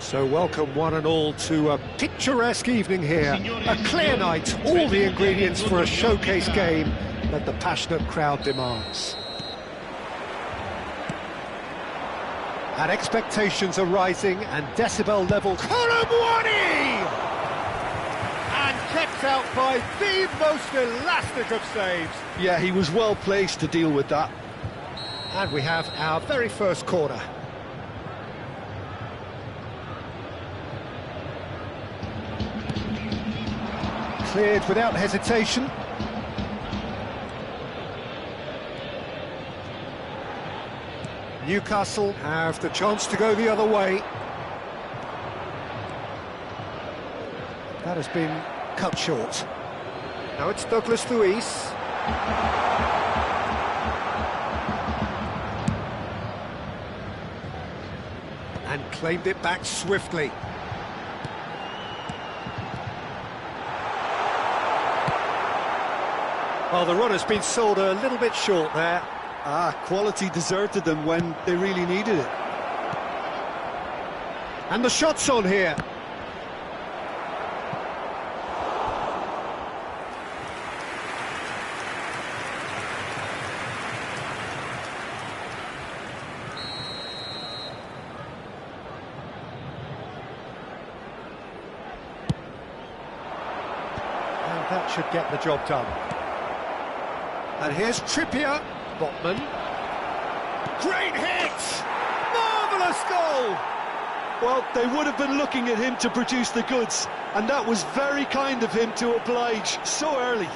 So welcome one and all to a picturesque evening here. A clear night, all the ingredients for a showcase game that the passionate crowd demands. And expectations are rising and decibel level Konami! And kept out by the most elastic of saves. Yeah, he was well placed to deal with that. And we have our very first corner. Cleared without hesitation. Newcastle have the chance to go the other way. That has been cut short. Now it's Douglas Luiz. And claimed it back swiftly. Well, the run has been sold a little bit short there. Quality deserted them when they really needed it. And the shot's on here. And that should get the job done. And here's Trippier, Botman. Great hit! Marvellous goal! Well, they would have been looking at him to produce the goods, and that was very kind of him to oblige so early.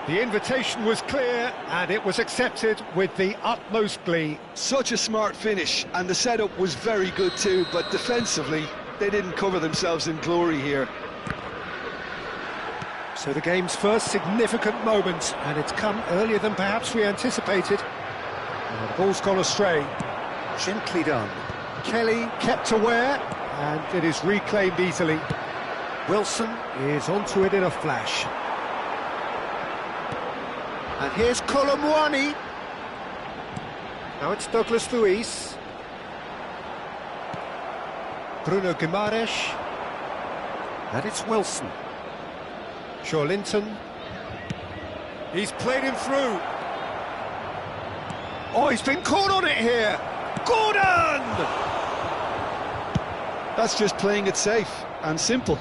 The invitation was clear, and it was accepted with the utmost glee. Such a smart finish, and the setup was very good too, but defensively, they didn't cover themselves in glory here. So the game's first significant moment, and it's come earlier than perhaps we anticipated. And the ball's gone astray. Gently done. Kelly kept aware, and it is reclaimed easily. Wilson is onto it in a flash. And here's Kolomwani. Now it's Douglas Luiz. Bruno Guimaraes. And it's Wilson. Linton. He's played him through. Oh, he's been caught on it here. Gordon! That's just playing it safe and simple.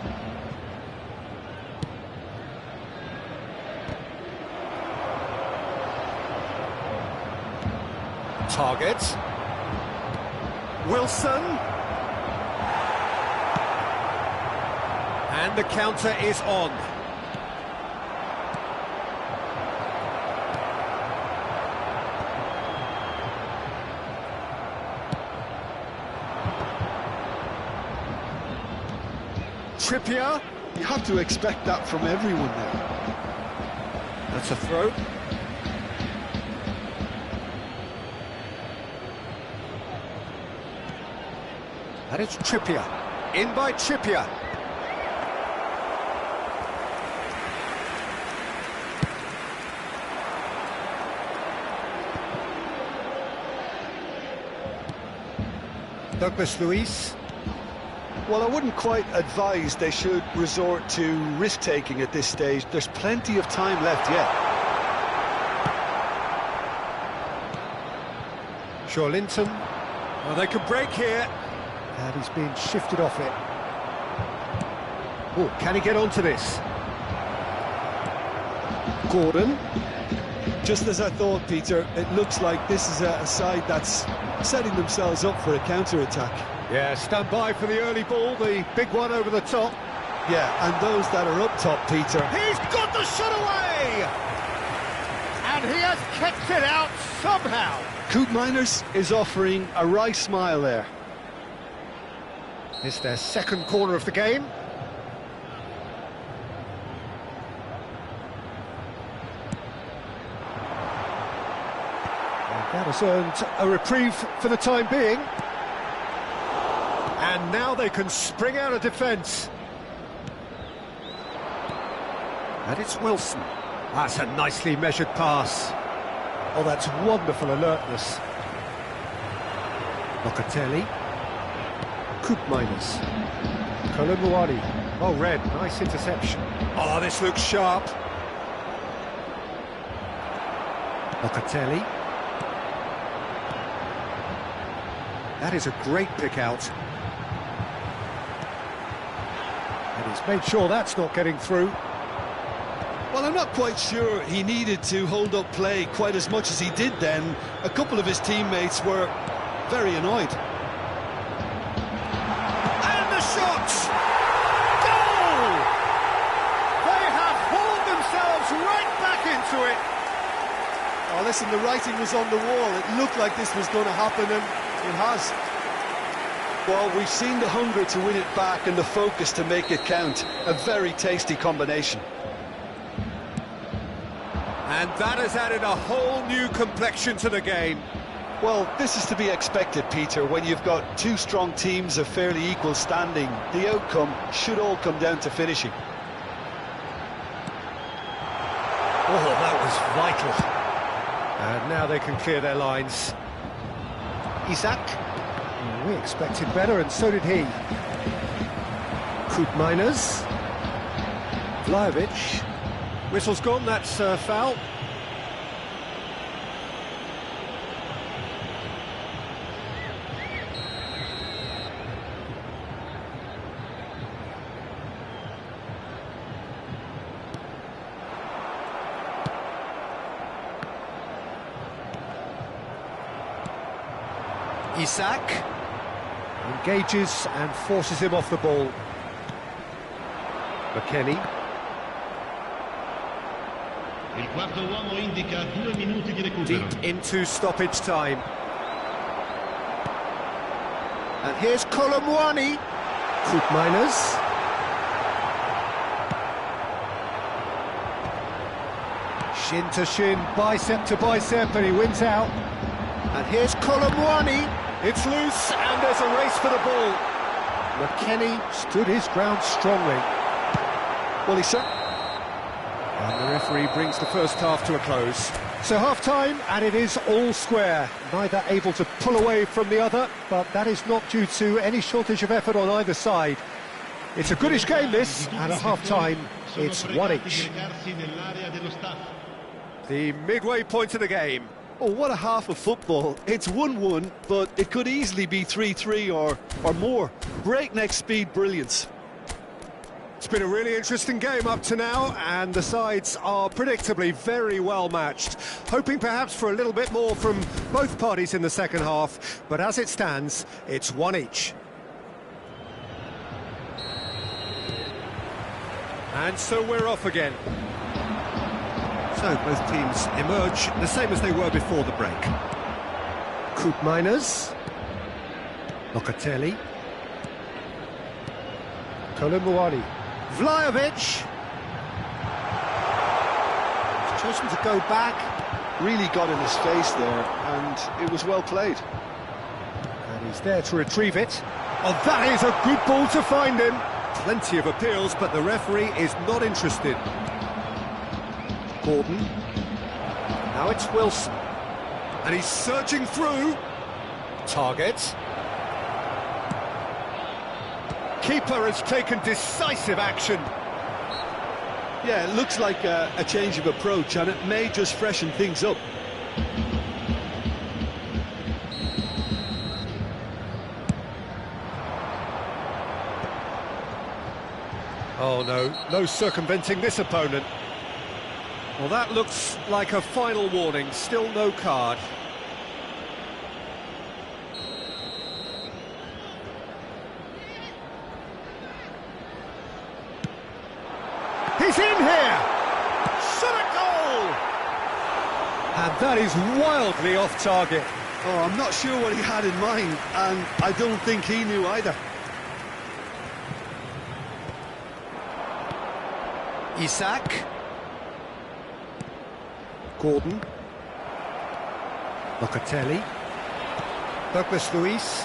Target. Wilson. And the counter is on. Trippier. You have to expect that from everyone now. That's a throw. And it's Trippier. In by Trippier. Douglas Luiz. Well, I wouldn't quite advise they should resort to risk-taking at this stage. There's plenty of time left yet. Linton. Well, they could break here. And he's being shifted off it. Oh, can he get onto this? Gordon. Just as I thought, Peter, it looks like this is a side that's setting themselves up for a counter-attack. Yeah, stand by for the early ball, the big one over the top. Yeah, and those that are up top, Peter. He's got the shot away! And he has kept it out somehow. Koopmeiners is offering a wry smile there. It's their second corner of the game. And that has earned a reprieve for the time being. And now they can spring out of defence. And it's Wilson. That's a nicely measured pass. Oh, that's wonderful alertness. Locatelli. Miners. Konami. Oh, red, nice interception. Oh, this looks sharp. Locatelli. That is a great pick out. And he's made sure that's not getting through. Well, I'm not quite sure he needed to hold up play quite as much as he did then. A couple of his teammates were very annoyed. And the shot! Goal! They have hauled themselves right back into it. Oh, listen, the writing was on the wall. It looked like this was going to happen, and it has. Well, we've seen the hunger to win it back and the focus to make it count. A very tasty combination. And that has added a whole new complexion to the game. Well, this is to be expected, Peter. When you've got two strong teams of fairly equal standing, the outcome should all come down to finishing. Oh, that was vital. And now they can clear their lines. Isak. We expected better, and so did he. Miners. Vlahovic. Whistle's gone, that's foul. Isak engages and forces him off the ball. McKennie. Il quarto uomo indica 2 minuti di recupero. Deep into stoppage time. And here's Kolomwani. Miners. Shin to shin, bicep to bicep, and he wins out. And here's Kolomwani. It's loose, and there's a race for the ball. McKennie stood his ground strongly. Well, he certainly... And the referee brings the first half to a close. So half-time, and it is all square. Neither able to pull away from the other, but that is not due to any shortage of effort on either side. It's a goodish game, this, and at half-time, it's one each. The midway point of the game. Oh, what a half of football. It's 1-1, but it could easily be 3-3 or more. Breakneck speed brilliance. It's been a really interesting game up to now, and the sides are predictably very well matched. Hoping perhaps for a little bit more from both parties in the second half, but as it stands, it's one each. And so we're off again. So both teams emerge the same as they were before the break. Miners. Locatelli. Kolomwani. Vlahovic. He's chosen to go back. Really got in his face there, and it was well played. And he's there to retrieve it. Oh, that is a good ball to find him. Plenty of appeals, but the referee is not interested. Gordon. Now it's Wilson. And he's surging through. Target. Keeper has taken decisive action. Yeah, it looks like a change of approach, and it may just freshen things up. Oh no, no circumventing this opponent. Well, that looks like a final warning, still no card. He's in here! Shot a goal! And that is wildly off target. Oh, I'm not sure what he had in mind, and I don't think he knew either. Isak. Gordon. Locatelli. Douglas Luiz.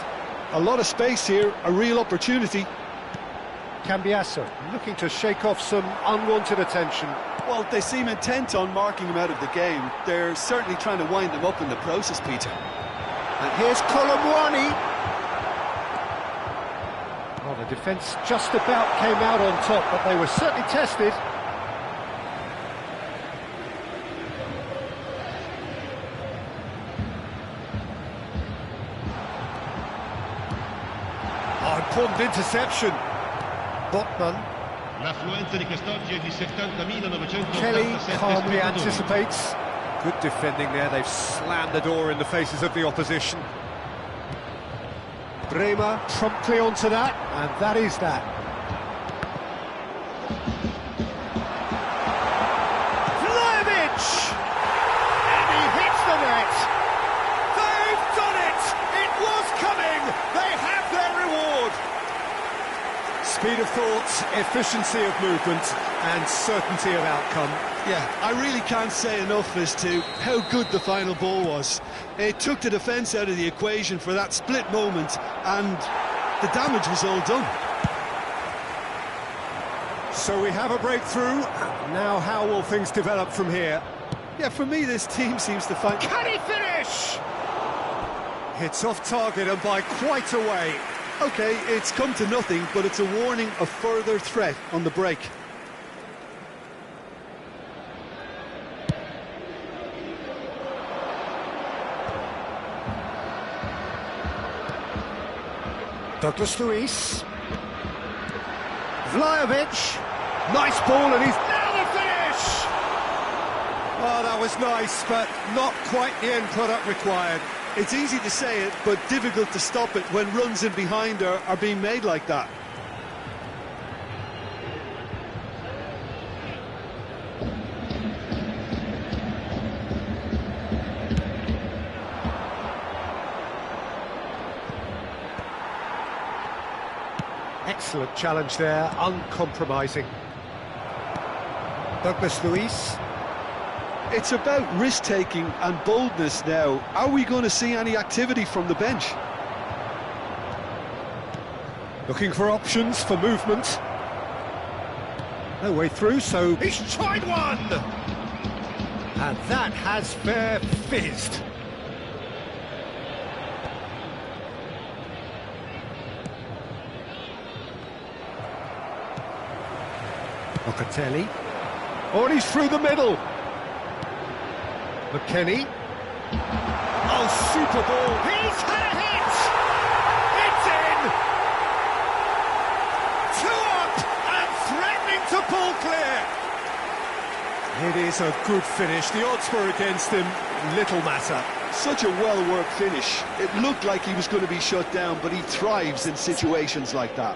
A lot of space here, a real opportunity. Cambiasso, looking to shake off some unwanted attention. Well, they seem intent on marking him out of the game. They're certainly trying to wind him up in the process, Peter. And here's Kolomwani. Well, the defence just about came out on top, but they were certainly tested. Oh, important interception. Botman. L'affluenza di quest'oggi è di 70.987 Kelly calmly spettatori. anticipates. Good defending there, they've slammed the door in the faces of the opposition. Bremer promptly onto that, and that is that. Vlahovic! And he hits the net! They've done it! It was coming! They have their reward! Speed of thought, efficiency of movement, and certainty of outcome. Yeah, I really can't say enough as to how good the final ball was. It took the defence out of the equation for that split moment, and the damage was all done. So we have a breakthrough. Now how will things develop from here? Yeah, for me, this team seems to find... Can he finish? It's off target and by quite a way. OK, it's come to nothing, but it's a warning of further threat on the break. Douglas Luiz. Vlahovic. Nice ball, and he's now the finish! Oh, that was nice, but not quite the end product required. It's easy to say it, but difficult to stop it when runs in behind are being made like that. Excellent challenge there, uncompromising. Douglas Luiz. It's about risk-taking and boldness now. Are we going to see any activity from the bench? Looking for options for movement. No way through, so he's tried one! And that has fair fizzed. Locatelli. Oh, and he's through the middle. McKennie. Oh, super ball. He's had a hit! It's in! 2 up and threatening to pull clear. It is a good finish. The odds were against him. Little matter. Such a well-worked finish. It looked like he was going to be shut down, but he thrives in situations like that.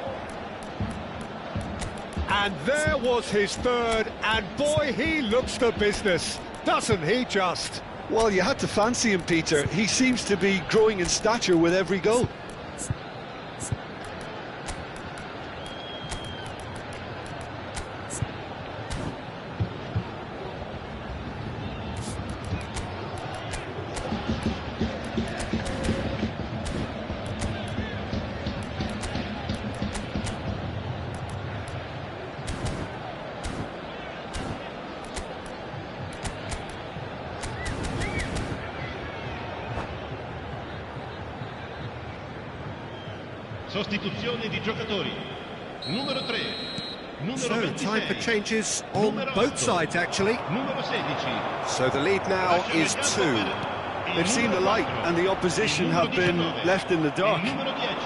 And there was his third, and boy, he looks the business, doesn't he just? Well, you had to fancy him, Peter. He seems to be growing in stature with every goal. Sostituzione di giocatori. Numero 3. Numero So, 26. time for changes on Numero both 8. sides, actually. Numero 16. So the lead now is 2. They've seen the light, and the opposition have been left in the dark. Il numero 10.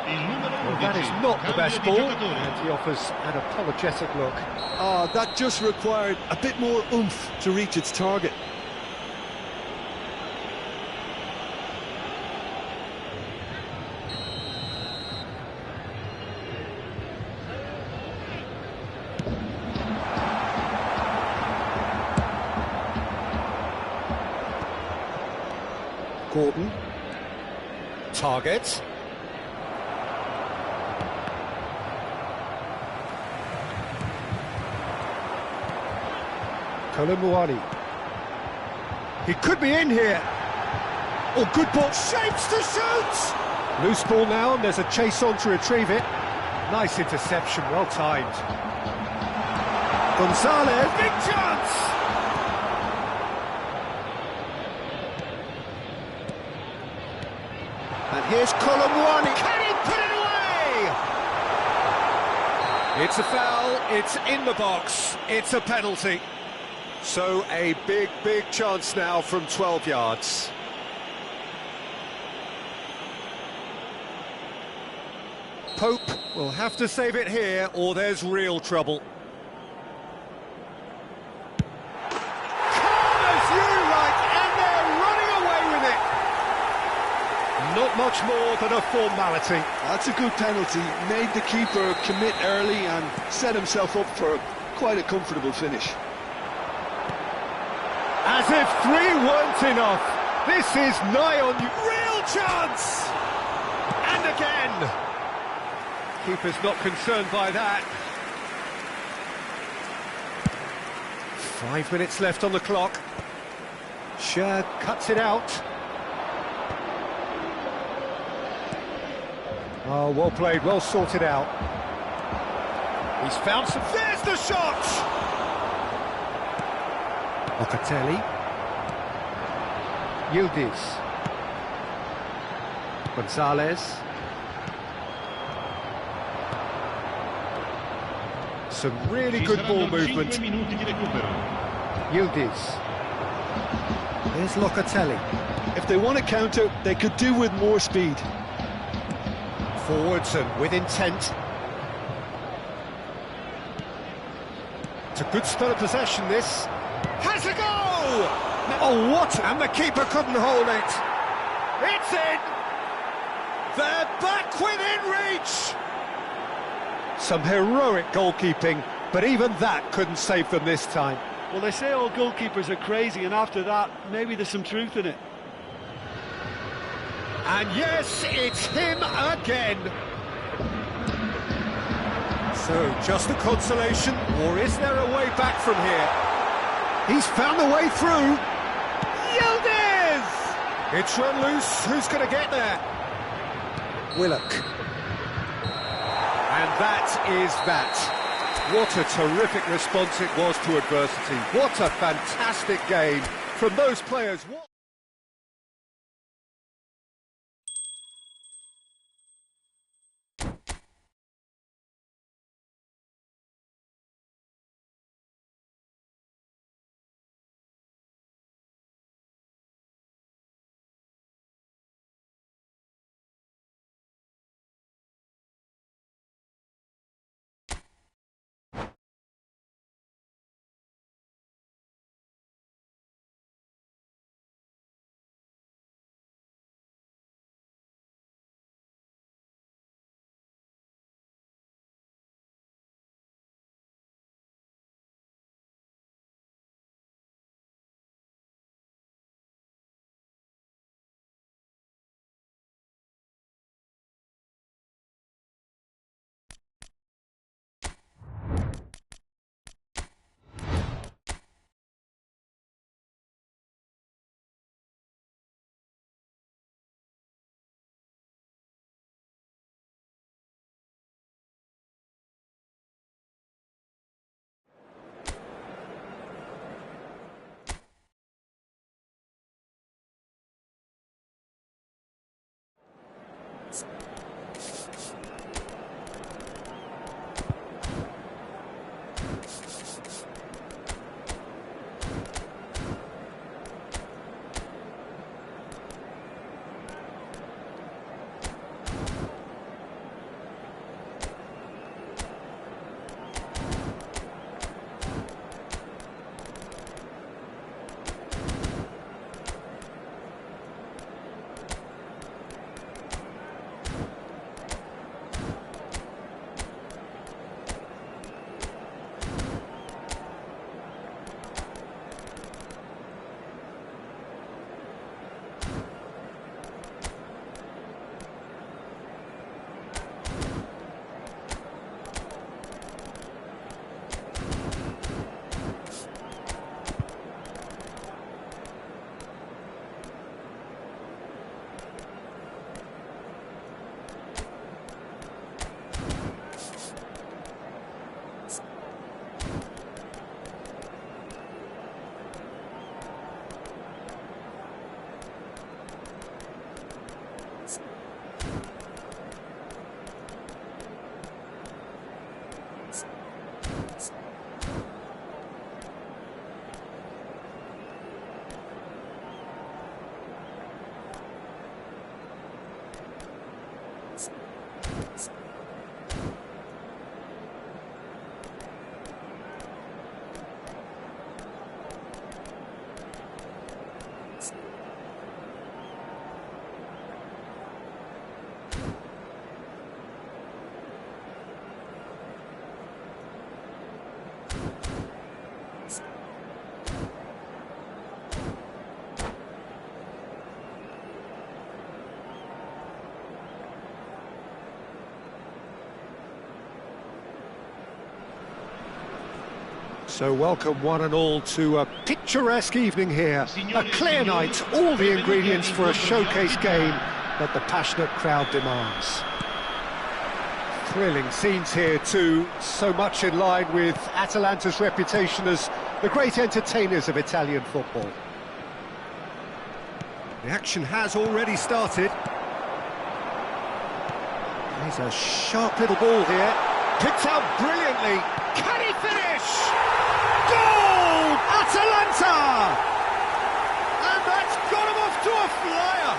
Il numero 11. Well, that is not the best Cambio di ball, giocatori. and he offers an apologetic look. That just required a bit more oomph to reach its target. Gordon. Target. Kolumuani. He could be in here. Oh, good ball. Shapes to shoot! Loose ball now, and there's a chase on to retrieve it. Nice interception, well timed. Gonzalez. Big chance! And here's Kolumuani. Can he put it away? It's a foul, it's in the box, it's a penalty. So a big, big chance now from 12 yards. Pope will have to save it here or there's real trouble. Calm as you like, and they're running away with it. Not much more than a formality. That's a good penalty. Made the keeper commit early and set himself up for quite a comfortable finish. As if 3 weren't enough. This is nigh on you. Real chance! And again. Keeper's not concerned by that. 5 minutes left on the clock. Sher cuts it out. Oh, well played, well sorted out. He's found some... There's the shot! Locatelli. Yildiz. Gonzalez. Some really good ball movement. Yildiz. There's Locatelli. If they want to counter, they could do with more speed. Forwards and with intent. It's a good spell of possession, this. Has a go! Oh, what? And the keeper couldn't hold it. It's in! They're back within reach! Some heroic goalkeeping, but even that couldn't save them this time. Well, they say all goalkeepers are crazy, and after that, maybe there's some truth in it. And yes, it's him again. So, just a consolation, or is there a way back from here? He's found the way through. Yildiz! It's run loose. Who's going to get there? Willock. And that is that. What a terrific response it was to adversity. What a fantastic game from those players. So welcome one and all to a picturesque evening here. A clear night, all the ingredients for a showcase game that the passionate crowd demands. Thrilling scenes here too, so much in line with Atalanta's reputation as the great entertainers of Italian football. The action has already started. There's a sharp little ball here, picked out brilliantly. Can he finish? Goal! Atalanta! And that's got him off to a flyer.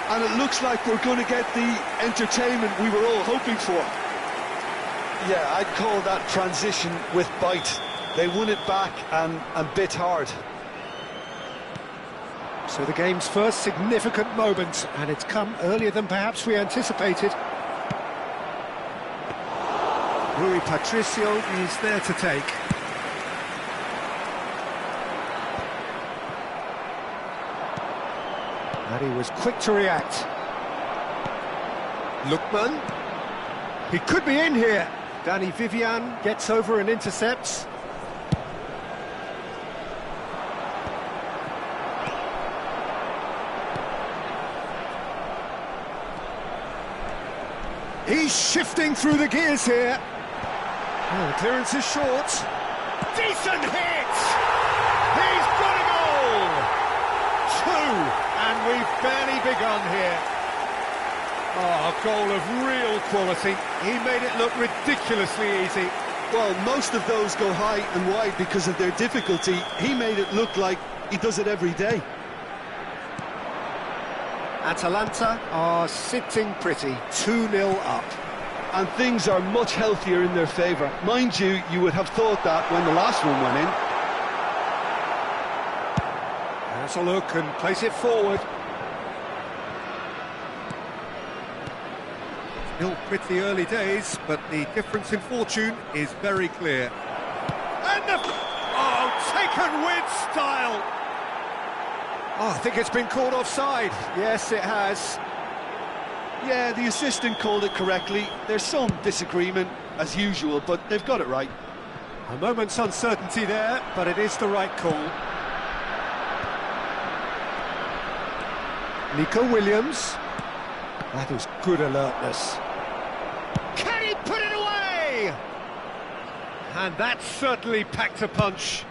And it looks like we're going to get the entertainment we were all hoping for. Yeah, I'd call that transition with bite. They won it back and bit hard. So the game's first significant moment, and it's come earlier than perhaps we anticipated. Rui Patricio is there to take. And he was quick to react. Lookman. He could be in here. Danny Vivian gets over and intercepts. He's shifting through the gears here. Oh, the clearance is short. Decent hit! He's got a goal! Two, and we've barely begun here. Oh, a goal of real quality. He made it look ridiculously easy. Well, most of those go high and wide because of their difficulty. He made it look like he does it every day. Atalanta are sitting pretty, 2-0 up. And things are much healthier in their favour. Mind you, you would have thought that when the last one went in. Has a look and plays it forward. Still pretty early days, but the difference in fortune is very clear. And the... Oh, taken with style! Oh, I think it's been called offside. Yes, it has. Yeah, the assistant called it correctly. There's some disagreement, as usual, but they've got it right. A moment's uncertainty there, but it is the right call. Nico Williams. That was good alertness. Can he put it away? And that certainly packed a punch.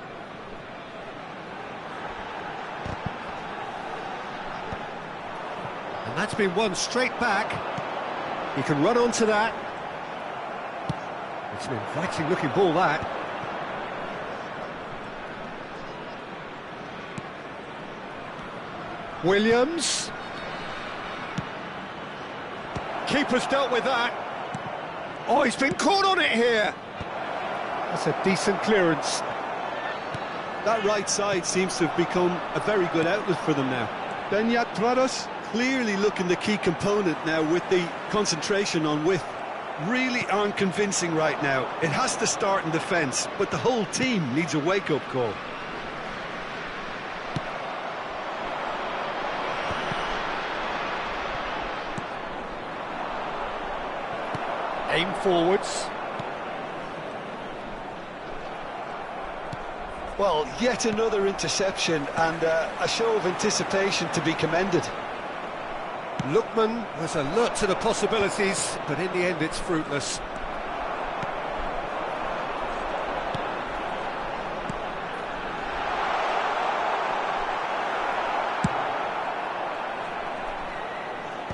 And that's been won straight back. He can run onto that. It's an inviting looking ball, that. Williams. Keeper's dealt with that. Oh, he's been caught on it here. That's a decent clearance. That right side seems to have become a very good outlet for them now. Beñat Prados clearly looking the key component now with the concentration on width. Really aren't convincing right now. It has to start in defence, but the whole team needs a wake-up call. Aim forwards. Well, yet another interception and a show of anticipation to be commended. Lookman was alert to the possibilities, but in the end it's fruitless.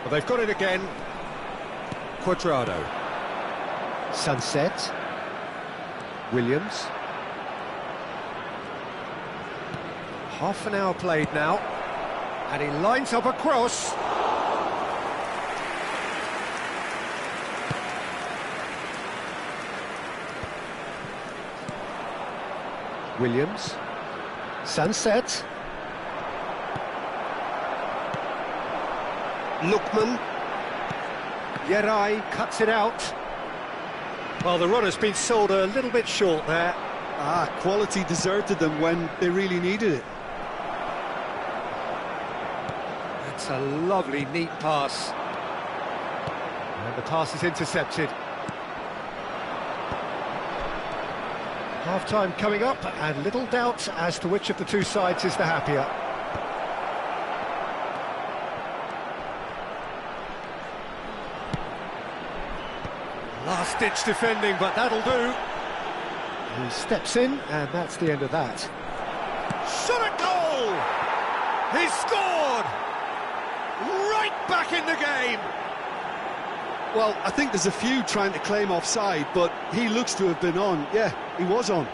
Well, they've got it again. Quadrado. Sunset. Williams. Half an hour played now, and he lines up a cross. Williams. Sunset. Lookman. Yerai cuts it out. Well, the run has been sold a little bit short there. Quality deserted them when they really needed it. That's a lovely, neat pass. And the pass is intercepted. Half-time coming up, and little doubt as to which of the two sides is the happier. Last-ditch defending, but that'll do. He steps in, and that's the end of that. Shot at goal! He scored! Right back in the game! Well, I think there's a few trying to claim offside, but he looks to have been on. Yeah, he was on.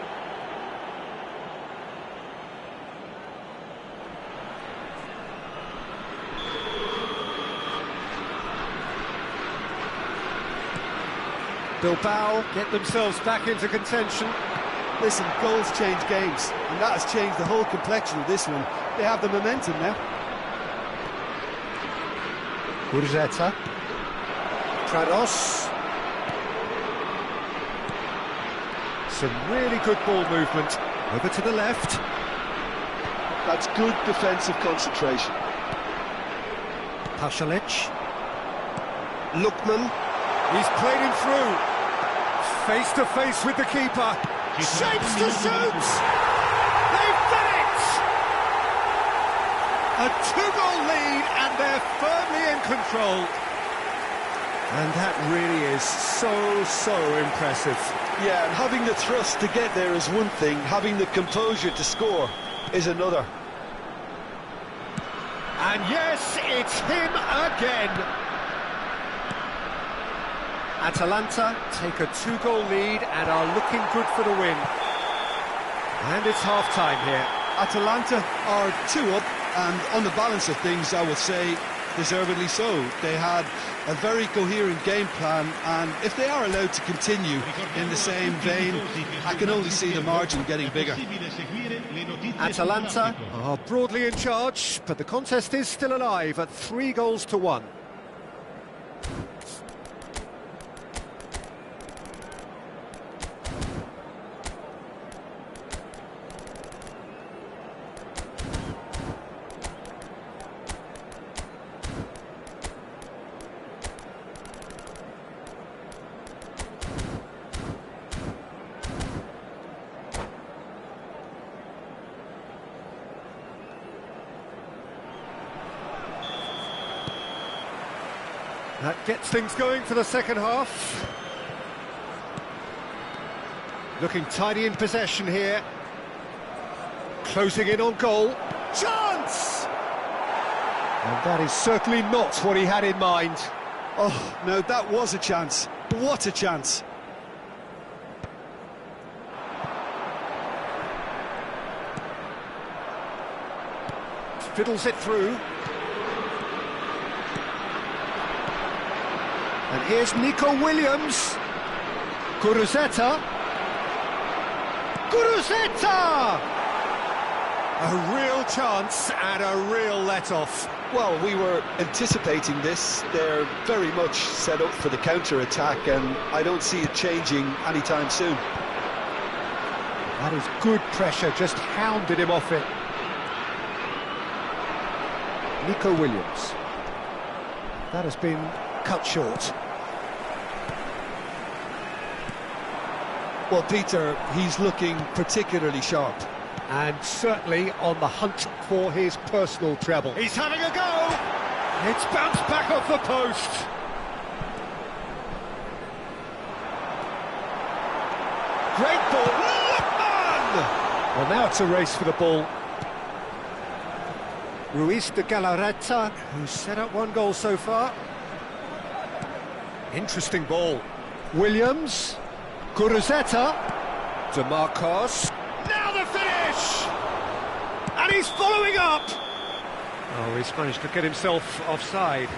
Bilbao get themselves back into contention. Listen, goals change games, and that has changed the whole complexion of this one. They have the momentum now. Gurzeta. Prados. Some really good ball movement. Over to the left. That's good defensive concentration. Pasalic. Lukman. He's played him through. Face to face with the keeper. Shapes to shoot! They've done it! A two-goal lead, and they're firmly in control. And that really is so impressive. Yeah, and having the thrust to get there is one thing, having the composure to score is another. And yes, it's him again. Atalanta take a two-goal lead and are looking good for the win. And it's half-time here. Atalanta are 2 up, and on the balance of things, I would say, deservedly so. They had a very coherent game plan, and if they are allowed to continue in the same vein, I can only see the margin getting bigger. Atalanta are broadly in charge, but the contest is still alive at 3-1. That gets things going for the second half. Looking tidy in possession here. Closing in on goal. Chance! And that is certainly not what he had in mind. Oh, no, that was a chance. What a chance. Fiddles it through. And here's Nico Williams. Gurzeta. Gurzeta! A real chance and a real let-off. Well, we were anticipating this. They're very much set up for the counter-attack, and I don't see it changing anytime soon. That is good pressure, just hounded him off it. Nico Williams. That has been cut short. Well, Peter, he's looking particularly sharp. And certainly on the hunt for his personal treble. He's having a go! It's bounced back off the post. Great ball. Lookman! Well, now it's a race for the ball. Ruiz de Galarreta, who's set up 1 goal so far. Interesting ball. Williams. Gurzeta. DeMarcos. Now the finish! And he's following up! Oh, he's managed to get himself offside.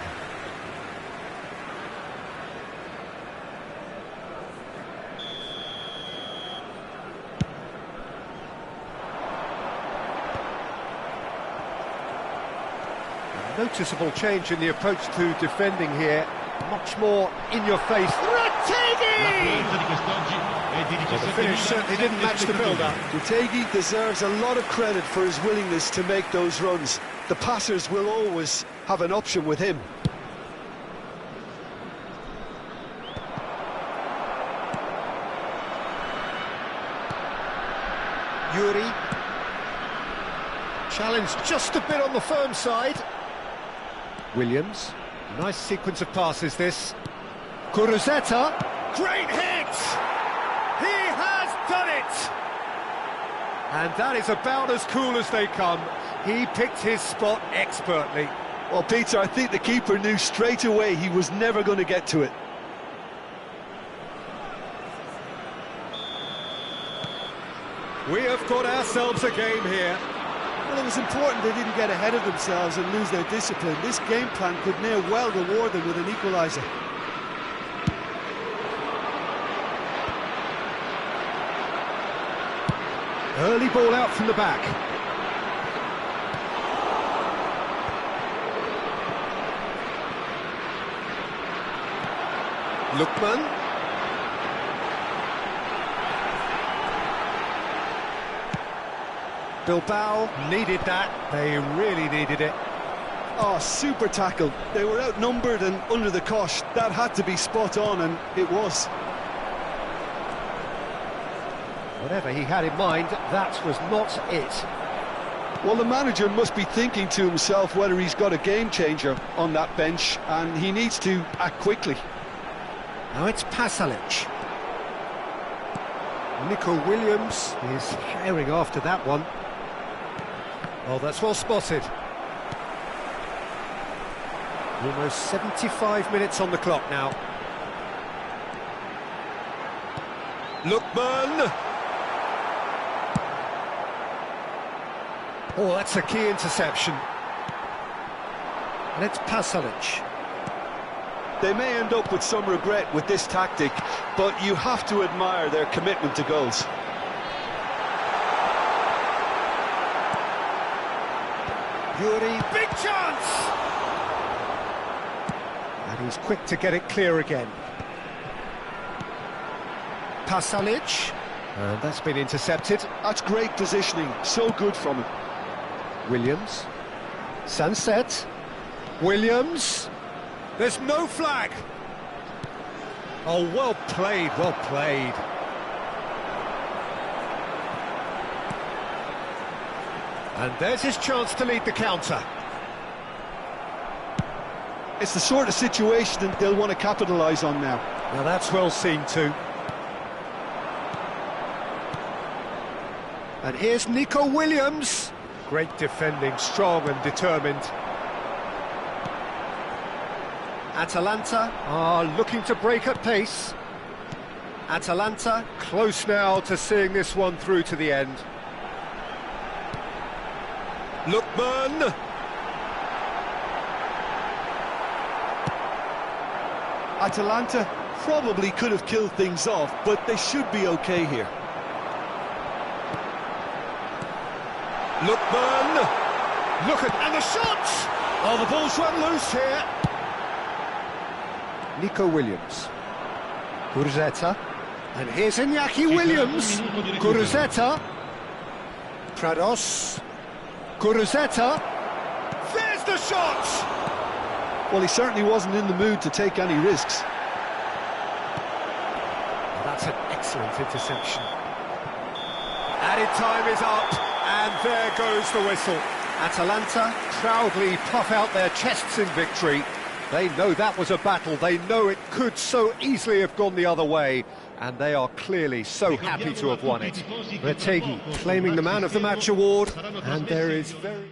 A noticeable change in the approach to defending here. Much more in your face. Retegui! Well, the finish certainly didn't match the build-up. Retegui deserves a lot of credit for his willingness to make those runs. The passers will always have an option with him. Yuri. Challenged just a bit on the firm side. Williams. Nice sequence of passes, this. Kuruzeta. Great hit! He has done it! And that is about as cool as they come. He picked his spot expertly. Well, Peter, I think the keeper knew straight away he was never going to get to it. We have got ourselves a game here. Well, it was important they didn't get ahead of themselves and lose their discipline. This game plan could now well reward them with an equaliser. Early ball out from the back. Lookman. Bilbao needed that. They really needed it. Oh, super tackle. They were outnumbered and under the cosh. That had to be spot on, and it was. Whatever he had in mind, that was not it. Well, the manager must be thinking to himself whether he's got a game changer on that bench, and he needs to act quickly. Now it's Pasalic. Nico Williams is herring after that one. Oh, that's well spotted. Almost 75 minutes on the clock now. Lookman! Oh, that's a key interception. And it's Pasalic. They may end up with some regret with this tactic, but you have to admire their commitment to goals. Yuri, big chance! And he's quick to get it clear again. Pasalic, and that's been intercepted. That's great positioning, so good from him. Williams, Sunset, Williams, there's no flag! Oh, well played, well played. And there's his chance to lead the counter. It's the sort of situation that they'll want to capitalise on now. Now that's well seen too. And here's Nico Williams. Great defending, strong and determined. Atalanta are looking to break at pace. Atalanta close now to seeing this one through to the end. Lookman. Atalanta probably could have killed things off, but they should be okay here. Lookman. Look at, and the shots! Oh, the ball's run loose here. Nico Williams. Kuruzeta. And here's Iñaki Williams. Kuruzeta. Prados. Kuruzeta. There's the shot! Well, he certainly wasn't in the mood to take any risks. That's an excellent interception. Added time is up, and there goes the whistle. Atalanta proudly puff out their chests in victory. They know that was a battle, they know it could so easily have gone the other way, and they are clearly so happy to have won it. Retegi claiming the Man of the Match award, and there is very...